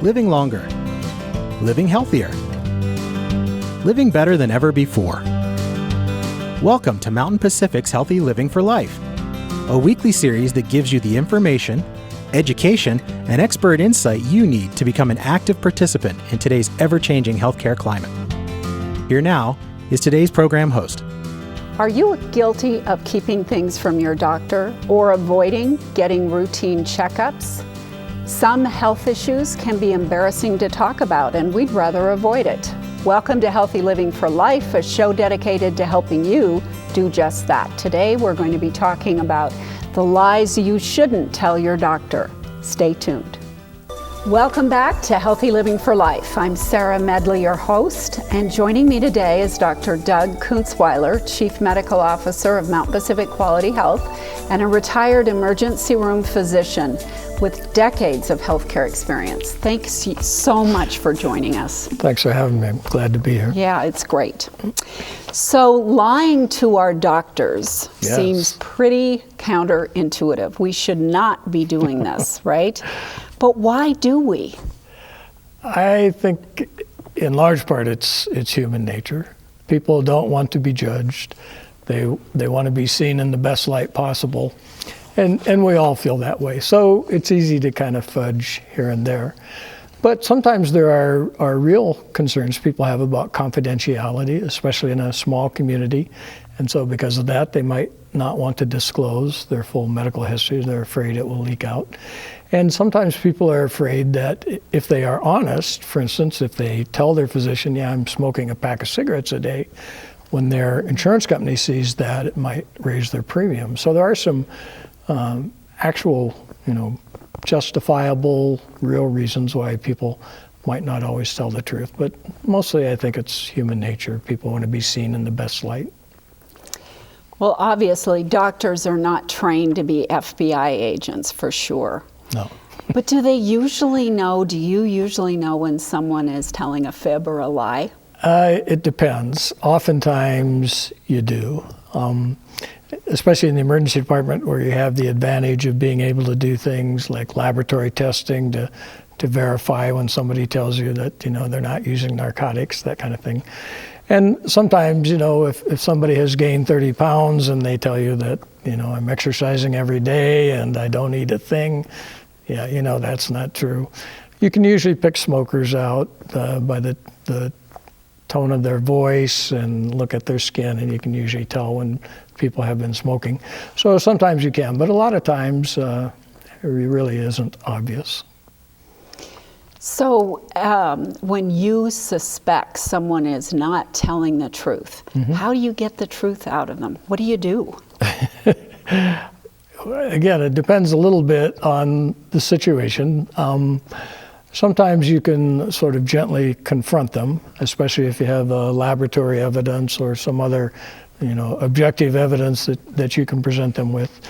living longer, living healthier, living better than ever before. Welcome to Mountain Pacific's Healthy Living for Life, a weekly series that gives you the information, education, and expert insight you need to become an active participant in today's ever-changing healthcare climate. Here now is today's program host. Are you guilty of keeping things from your doctor or avoiding getting routine checkups? Some health issues can be embarrassing to talk about, and we'd rather avoid it. Welcome to Healthy Living for Life, a show dedicated to helping you do just that. Today, we're going to be talking about the lies you shouldn't tell your doctor. Stay tuned. Welcome back to Healthy Living for Life. I'm Sarah Medley, your host, and joining me today is Dr. Doug Kunzweiler, Chief Medical Officer of Mount Pacific Quality Health and a retired emergency room physician with decades of healthcare experience. Thanks so much for joining us. Thanks for having me. I'm glad to be here. Yeah, it's great. So lying to our doctors seems pretty counterintuitive. We should not be doing this, right? But why do we? I think in large part it's human nature. People don't want to be judged. They want to be seen in the best light possible. And we all feel that way. So it's easy to kind of fudge here and there. But sometimes there are real concerns people have about confidentiality, especially in a small community. And so because of that, they might not want to disclose their full medical history. They're afraid it will leak out. And sometimes people are afraid that if they are honest, for instance, if they tell their physician, yeah, I'm smoking a pack of cigarettes a day, when their insurance company sees that, it might raise their premium. So there are some actual, justifiable, real reasons why people might not always tell the truth. But mostly I think it's human nature. People want to be seen in the best light. Well, obviously, doctors are not trained to be FBI agents, for sure. No. But do you usually know when someone is telling a fib or a lie? It depends. Oftentimes you do. Especially in the emergency department where you have the advantage of being able to do things like laboratory testing to verify when somebody tells you that, they're not using narcotics, that kind of thing. And sometimes, if somebody has gained 30 pounds and they tell you that, I'm exercising every day and I don't eat a thing, that's not true. You can usually pick smokers out by the tone of their voice and look at their skin, and you can usually tell when people have been smoking. So sometimes you can, but a lot of times it really isn't obvious. So when you suspect someone is not telling the truth, how do you get the truth out of them? What do you do? Again, it depends a little bit on the situation. Sometimes you can sort of gently confront them, especially if you have laboratory evidence or some other, objective evidence that you can present them with.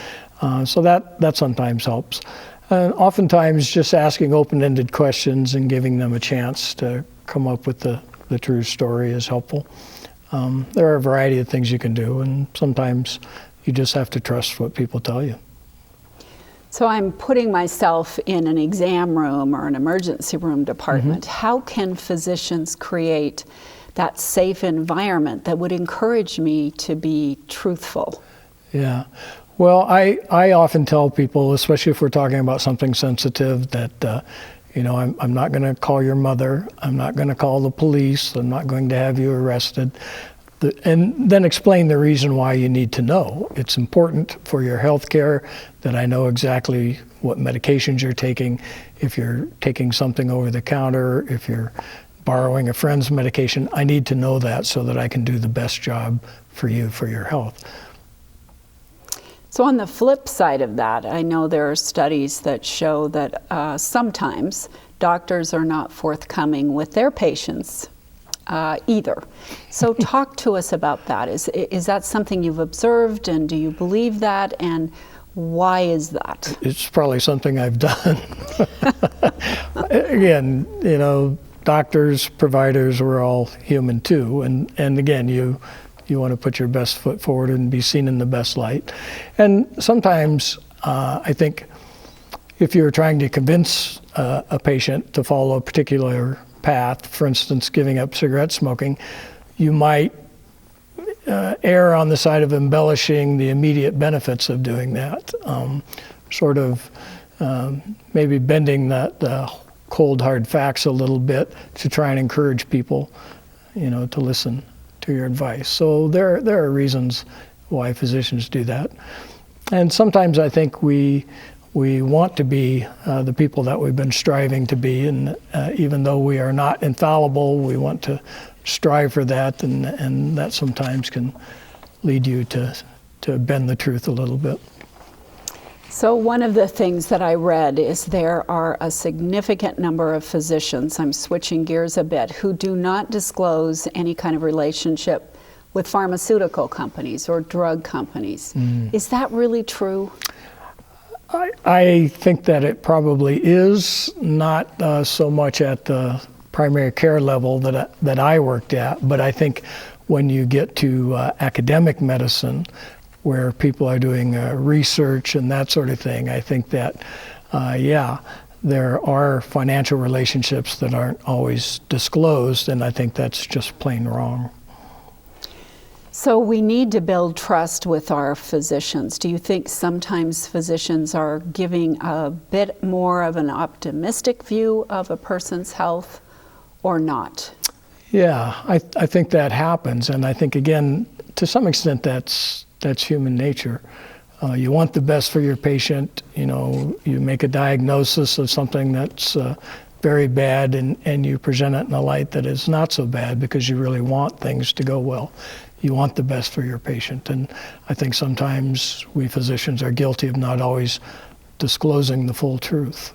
So that sometimes helps. And oftentimes just asking open-ended questions and giving them a chance to come up with the true story is helpful. There are a variety of things you can do, and sometimes you just have to trust what people tell you. So I'm putting myself in an exam room or an emergency room department. How can physicians create that safe environment that would encourage me to be truthful? Yeah. Well, I often tell people, especially if we're talking about something sensitive, that I'm not going to call your mother. I'm not going to call the police. I'm not going to have you arrested. And then explain the reason why you need to know. It's important for your health care that I know exactly what medications you're taking. If you're taking something over the counter, if you're borrowing a friend's medication, I need to know that so that I can do the best job for you, for your health. So on the flip side of that, I know there are studies that show that sometimes doctors are not forthcoming with their patients either. So talk to us about that. Is that something you've observed, and do you believe that, and why is that? It's probably something I've done. Again, doctors, providers, we're all human too, and again, you want to put your best foot forward and be seen in the best light. And sometimes I think if you're trying to convince a patient to follow a particular path, for instance, giving up cigarette smoking, you might err on the side of embellishing the immediate benefits of doing that, maybe bending the cold hard facts a little bit to try and encourage people, to listen to your advice. So there are reasons why physicians do that. And sometimes I think we want to be the people that we've been striving to be, and even though we are not infallible, we want to strive for that, and that sometimes can lead you to bend the truth a little bit. So one of the things that I read is there are a significant number of physicians, I'm switching gears a bit, who do not disclose any kind of relationship with pharmaceutical companies or drug companies. Is that really true? I think that it probably is, not so much at the primary care level that I worked at, but I think when you get to academic medicine, where people are doing research and that sort of thing, I think that, there are financial relationships that aren't always disclosed, and I think that's just plain wrong. So we need to build trust with our physicians. Do you think sometimes physicians are giving a bit more of an optimistic view of a person's health or not? Yeah, I think that happens, and I think, again, to some extent that's human nature. You want the best for your patient. You make a diagnosis of something that's very bad, and you present it in a light that is not so bad because you really want things to go well. You want the best for your patient, and I think sometimes we physicians are guilty of not always disclosing the full truth.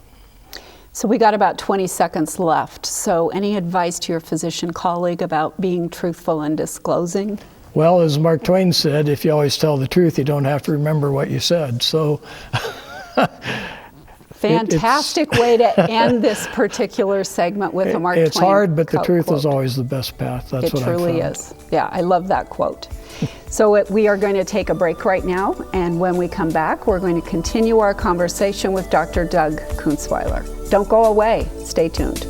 So we got about 20 seconds left. So any advice to your physician colleague about being truthful and disclosing? Well, as Mark Twain said, if you always tell the truth, you don't have to remember what you said. So fantastic way to end this particular segment with a Mark Twain. It's hard, but the truth is always the best path. That's what I found. It truly is. Yeah, I love that quote. So we are going to take a break right now, and when we come back, we're going to continue our conversation with Dr. Doug Kunzweiler. Don't go away. Stay tuned.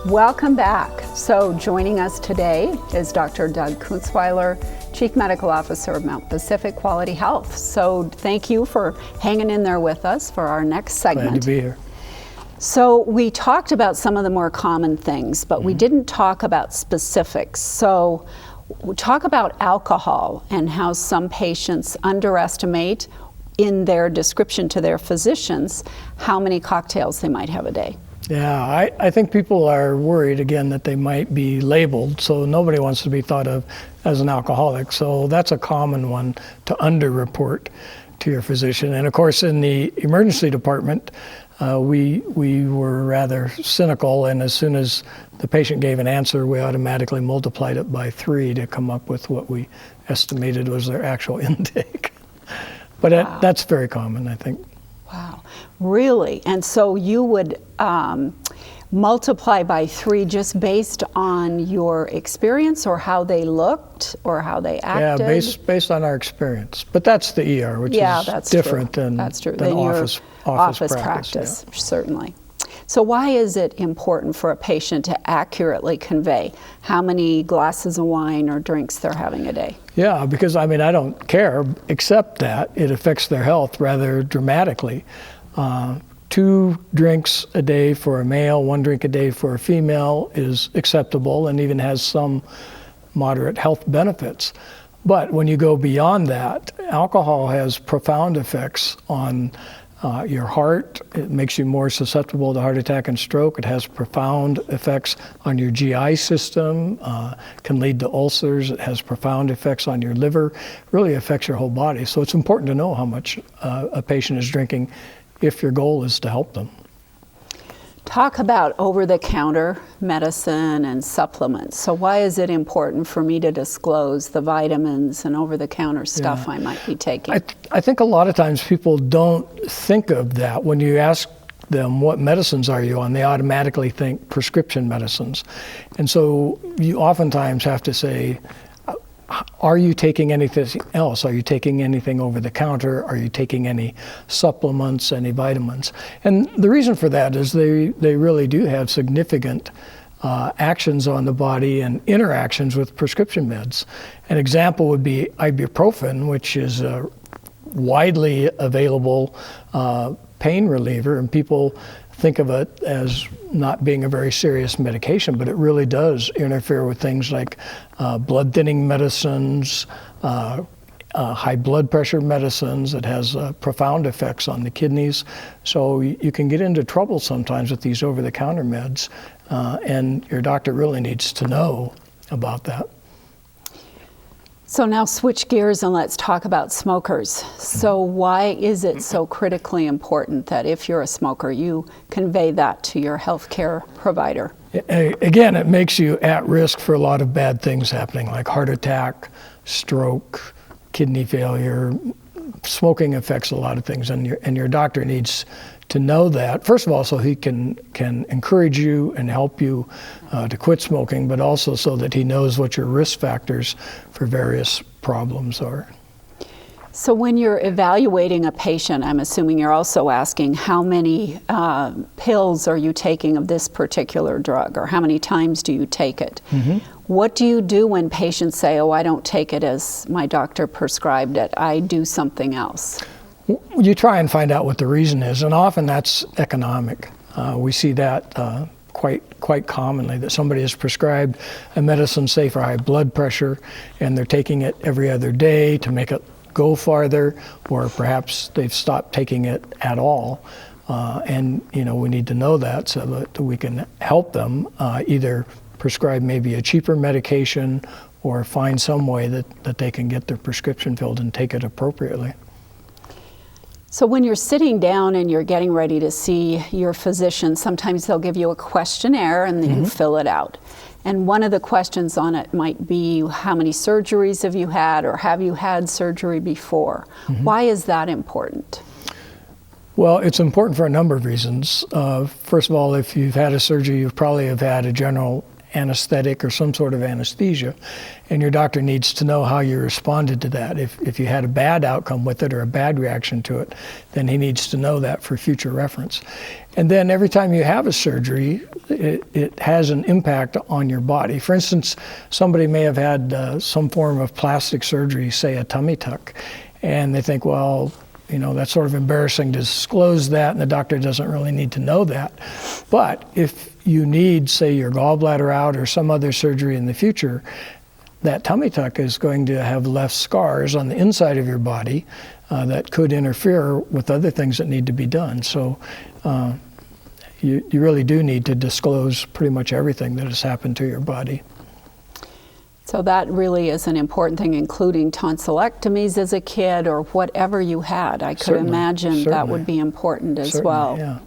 Welcome back. So joining us today is Dr. Doug Kunzweiler, Chief Medical Officer of Mount Pacific Quality Health. So thank you for hanging in there with us for our next segment. Glad to be here. So we talked about some of the more common things, but we didn't talk about specifics. So we'll talk about alcohol and how some patients underestimate in their description to their physicians how many cocktails they might have a day. Yeah, I think people are worried, again, that they might be labeled, so nobody wants to be thought of as an alcoholic. So that's a common one to underreport to your physician. And of course, in the emergency department, we were rather cynical, and as soon as the patient gave an answer, we automatically multiplied it by 3 to come up with what we estimated was their actual intake. But wow. That's very common, I think. Wow, really? And so you would multiply by 3 just based on your experience, or how they looked, or how they acted? Yeah, based on our experience. But that's the ER, which is different than office practice. Yeah. Certainly. So why is it important for a patient to accurately convey how many glasses of wine or drinks they're having a day? Yeah, because I don't care, except that it affects their health rather dramatically. 2 drinks a day for a male, 1 drink a day for a female is acceptable and even has some moderate health benefits. But when you go beyond that, alcohol has profound effects on your heart. It makes you more susceptible to heart attack and stroke. It has profound effects on your GI system, can lead to ulcers. It has profound effects on your liver, really affects your whole body. So it's important to know how much a patient is drinking if your goal is to help them. Talk about over-the-counter medicine and supplements. So why is it important for me to disclose the vitamins and over-the-counter stuff I might be taking? I think a lot of times people don't think of that. When you ask them what medicines are you on, they automatically think prescription medicines. And so you oftentimes have to say, are you taking anything else? Are you taking anything over the counter? Are you taking any supplements, any vitamins? And the reason for that is they really do have significant actions on the body and interactions with prescription meds. An example would be ibuprofen, which is a widely available pain reliever, and people think of it as not being a very serious medication, but it really does interfere with things like blood thinning medicines, high blood pressure medicines. It has profound effects on the kidneys. So you can get into trouble sometimes with these over-the-counter meds, and your doctor really needs to know about that. So now switch gears and let's talk about smokers. So why is it so critically important that if you're a smoker, you convey that to your healthcare provider? Again, it makes you at risk for a lot of bad things happening, like heart attack, stroke, kidney failure. Smoking affects a lot of things, and your doctor needs to know that, first of all, so he can encourage you and help you to quit smoking, but also so that he knows what your risk factors for various problems are. So when you're evaluating a patient, I'm assuming you're also asking how many pills are you taking of this particular drug, or how many times do you take it? Mm-hmm. What do you do when patients say, oh, I don't take it as my doctor prescribed it, I do something else? You try and find out what the reason is, and often that's economic. We see that quite commonly, that somebody is prescribed a medicine, say for high blood pressure, and they're taking it every other day to make it go farther, or perhaps they've stopped taking it at all. And we need to know that so that we can help them either prescribe maybe a cheaper medication or find some way that they can get their prescription filled and take it appropriately. So when you're sitting down and you're getting ready to see your physician, sometimes they'll give you a questionnaire and then you fill it out. And one of the questions on it might be, how many surgeries have you had, or have you had surgery before? Why is that important? Well, it's important for a number of reasons. First of all, if you've had a surgery, you probably have had a general anesthetic or some sort of anesthesia, and your doctor needs to know how you responded to that. If you had a bad outcome with it or a bad reaction to it, then he needs to know that for future reference. And then every time you have a surgery, it has an impact on your body. For instance, somebody may have had some form of plastic surgery, say a tummy tuck, and they think, well, that's sort of embarrassing to disclose that, and the doctor doesn't really need to know that. But if you need, say, your gallbladder out or some other surgery in the future, that tummy tuck is going to have left scars on the inside of your body that could interfere with other things that need to be done. So you really do need to disclose pretty much everything that has happened to your body. So that really is an important thing, including tonsillectomies as a kid or whatever you had. I could imagine that would be important as well. Yeah.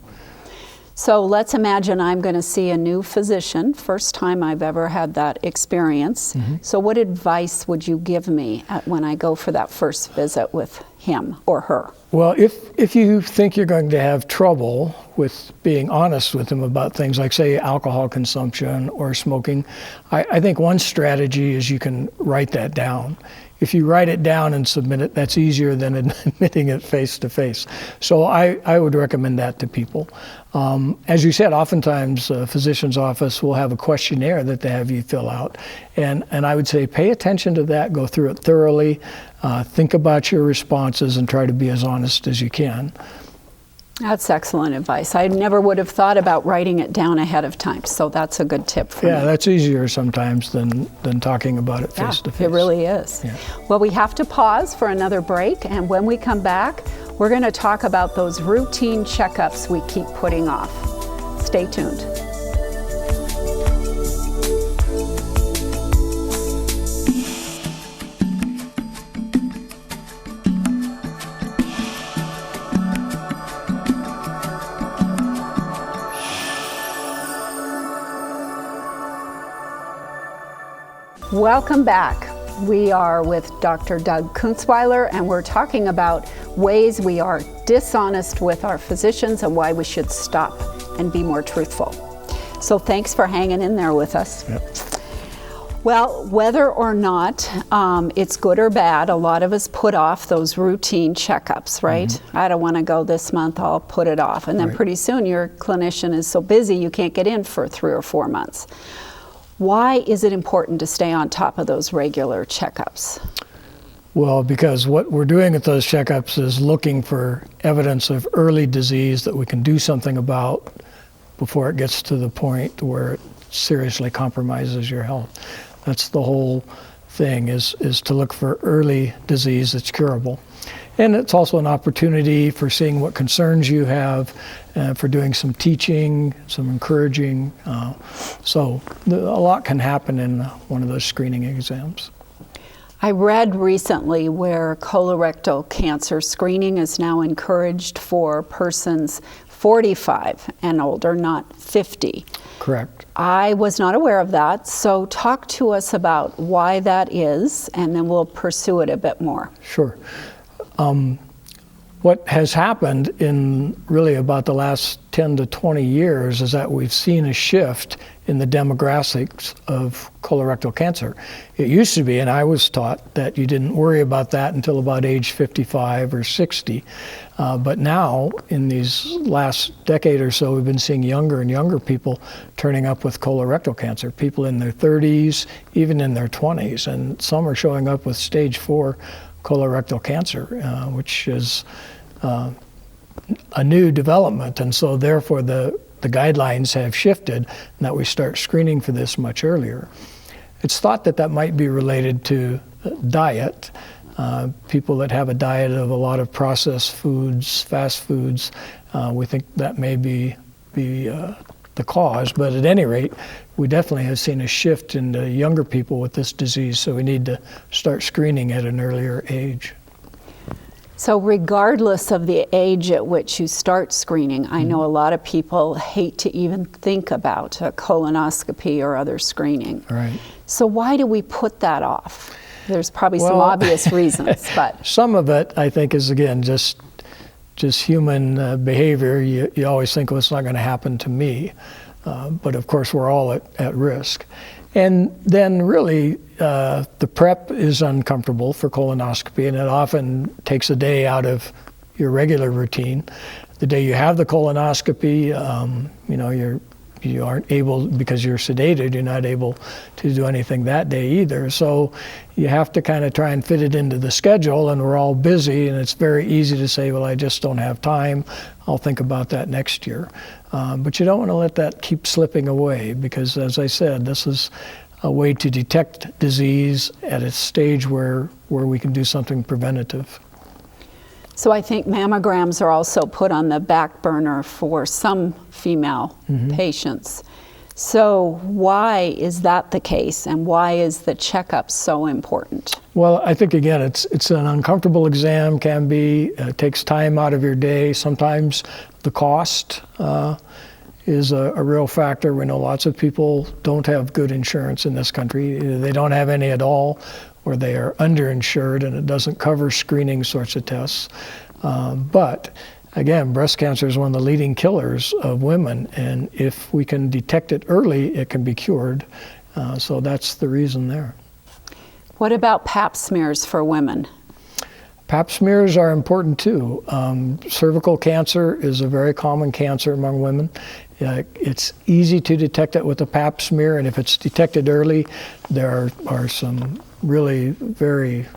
So let's imagine I'm going to see a new physician, first time I've ever had that experience. So what advice would you give me when I go for that first visit with him or her? Well, if you think you're going to have trouble with being honest with them about things like, say, alcohol consumption or smoking, I think one strategy is you can write that down. If you write it down and submit it, that's easier than admitting it face to face. So I would recommend that to people. As you said, oftentimes a physician's office will have a questionnaire that they have you fill out. And I would say pay attention to that, go through it thoroughly, think about your responses, and try to be as honest as you can. That's excellent advice. I never would have thought about writing it down ahead of time, so that's a good tip for me. Yeah, that's easier sometimes than talking about it face to face. It really is. Yeah. Well, we have to pause for another break, and when we come back, we're going to talk about those routine checkups we keep putting off. Stay tuned. Welcome back. We are with Dr. Doug Kunzweiler, and we're talking about ways we are dishonest with our physicians and why we should stop and be more truthful. So thanks for hanging in there with us. Yep. Well, whether or not it's good or bad, a lot of us put off those routine checkups, right? Mm-hmm. I don't want to go this month, I'll put it off. And then right. Pretty soon your clinician is so busy you can't get in for 3 or 4 months. Why is it important to stay on top of those regular checkups? Well, because what we're doing at those checkups is looking for evidence of early disease that we can do something about before it gets to the point where it seriously compromises your health. That's the whole thing, is to look for early disease that's curable. And it's also an opportunity for seeing what concerns you have, for doing some teaching, some encouraging. So a lot can happen in one of those screening exams. I read recently where colorectal cancer screening is now encouraged for persons 45 and older, not 50. Correct. I was not aware of that, so talk to us about why that is, and then we'll pursue it a bit more. Sure. What has happened in really about the last 10 to 20 years is that we've seen a shift in the demographics of colorectal cancer. It used to be, and I was taught, that you didn't worry about that until about age 55 or 60. But now, in these last decade or so, we've been seeing younger and younger people turning up with colorectal cancer, people in their 30s, even in their 20s, and some are showing up with stage 4 colorectal cancer, which is a new development, and so therefore the guidelines have shifted, and that we start screening for this much earlier. It's thought that that might be related to diet. People that have a diet of a lot of processed foods, fast foods, we think that may be the cause, but at any rate, we definitely have seen a shift in the younger people with this disease, so we need to start screening at an earlier age. So regardless of the age at which you start screening, I know a lot of people hate to even think about a colonoscopy or other screening. Right. So why do we put that off? There's probably some obvious reasons, but some of it, I think, is again just human behavior. You always think, well, it's not going to happen to me, but of course we're all at risk. And then really, the prep is uncomfortable for colonoscopy, and it often takes a day out of your regular routine. The day you have the colonoscopy, you aren't able, because you're sedated, you're not able to do anything that day either. So you have to kind of try and fit it into the schedule, and we're all busy, and it's very easy to say, well, I just don't have time. I'll think about that next year. But you don't want to let that keep slipping away, because as I said, this is a way to detect disease at a stage where we can do something preventative. So I think mammograms are also put on the back burner for some female patients. So why is that the case, and why is the checkup so important? Well, I think, again, it's an uncomfortable exam, can be. It takes time out of your day. Sometimes the cost is a real factor. We know lots of people don't have good insurance in this country. Either they don't have any at all, or they are underinsured and it doesn't cover screening sorts of tests. But again, breast cancer is one of the leading killers of women, and if we can detect it early, it can be cured. So that's the reason there. What about Pap smears for women? Pap smears are important too. Cervical cancer is a very common cancer among women. It's easy to detect it with a Pap smear, and if it's detected early, there are some really very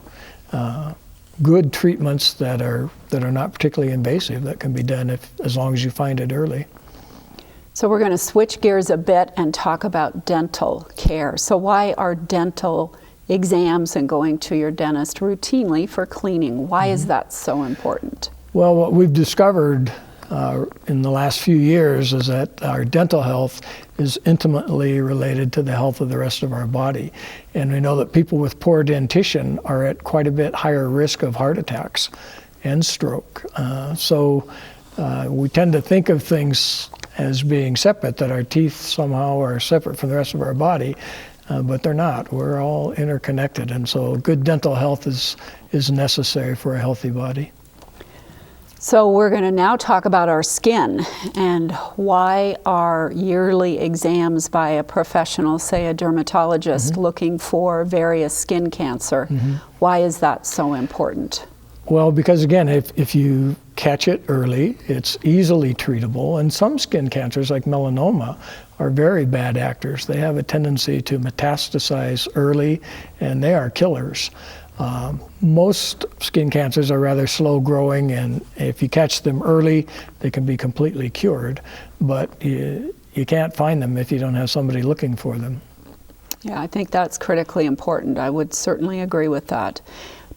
good treatments that are not particularly invasive that can be done as long as you find it early. So we're going to switch gears a bit and talk about dental care. So why are dental exams and going to your dentist routinely for cleaning, why is that so important? Well, what we've discovered in the last few years is that our dental health is intimately related to the health of the rest of our body. And we know that people with poor dentition are at quite a bit higher risk of heart attacks and stroke. So we tend to think of things as being separate, that our teeth somehow are separate from the rest of our body. but they're not. We're all interconnected, and so good dental health is necessary for a healthy body. So we're going to now talk about our skin and why are yearly exams by a professional, say a dermatologist, looking for various skin cancer. Why is that so important? Well, because again, if you catch it early, it's easily treatable, and some skin cancers like melanoma are very bad actors. They have a tendency to metastasize early, and they are killers. Most skin cancers are rather slow growing, and if you catch them early, they can be completely cured, but you can't find them if you don't have somebody looking for them. Yeah, I think that's critically important. I would certainly agree with that.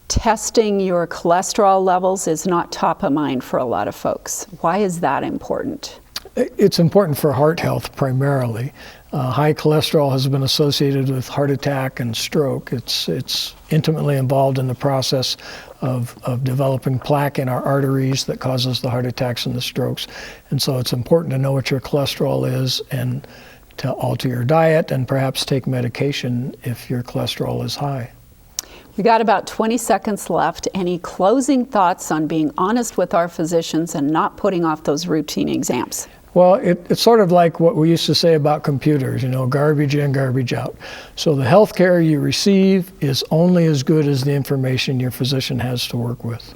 Testing your cholesterol levels is not top of mind for a lot of folks. Why is that important? It's important for heart health primarily. High cholesterol has been associated with heart attack and stroke. It's intimately involved in the process of developing plaque in our arteries that causes the heart attacks and the strokes. And so it's important to know what your cholesterol is and to alter your diet and perhaps take medication if your cholesterol is high. We got about 20 seconds left. Any closing thoughts on being honest with our physicians and not putting off those routine exams? Well, it's sort of like what we used to say about computers, garbage in, garbage out. So the health care you receive is only as good as the information your physician has to work with.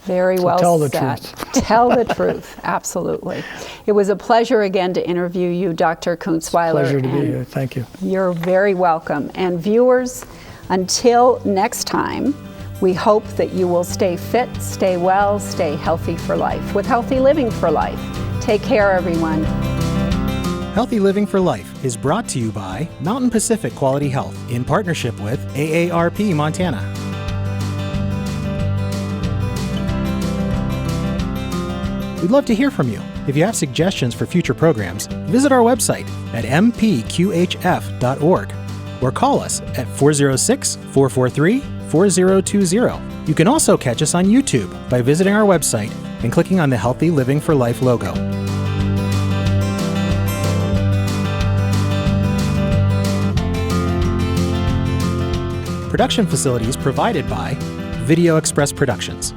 Very well said. Tell the truth. Tell the truth, absolutely. It was a pleasure again to interview you, Dr. Kunzweiler. Pleasure to be here. Thank you. You're very welcome. And viewers, until next time, we hope that you will stay fit, stay well, stay healthy for life, with Healthy Living for Life. Take care, everyone. Healthy Living for Life is brought to you by Mountain Pacific Quality Health in partnership with AARP Montana. We'd love to hear from you. If you have suggestions for future programs, visit our website at mpqhf.org or call us at 406-443-4020. You can also catch us on YouTube by visiting our website and clicking on the Healthy Living for Life logo. Production facilities provided by Video Express Productions.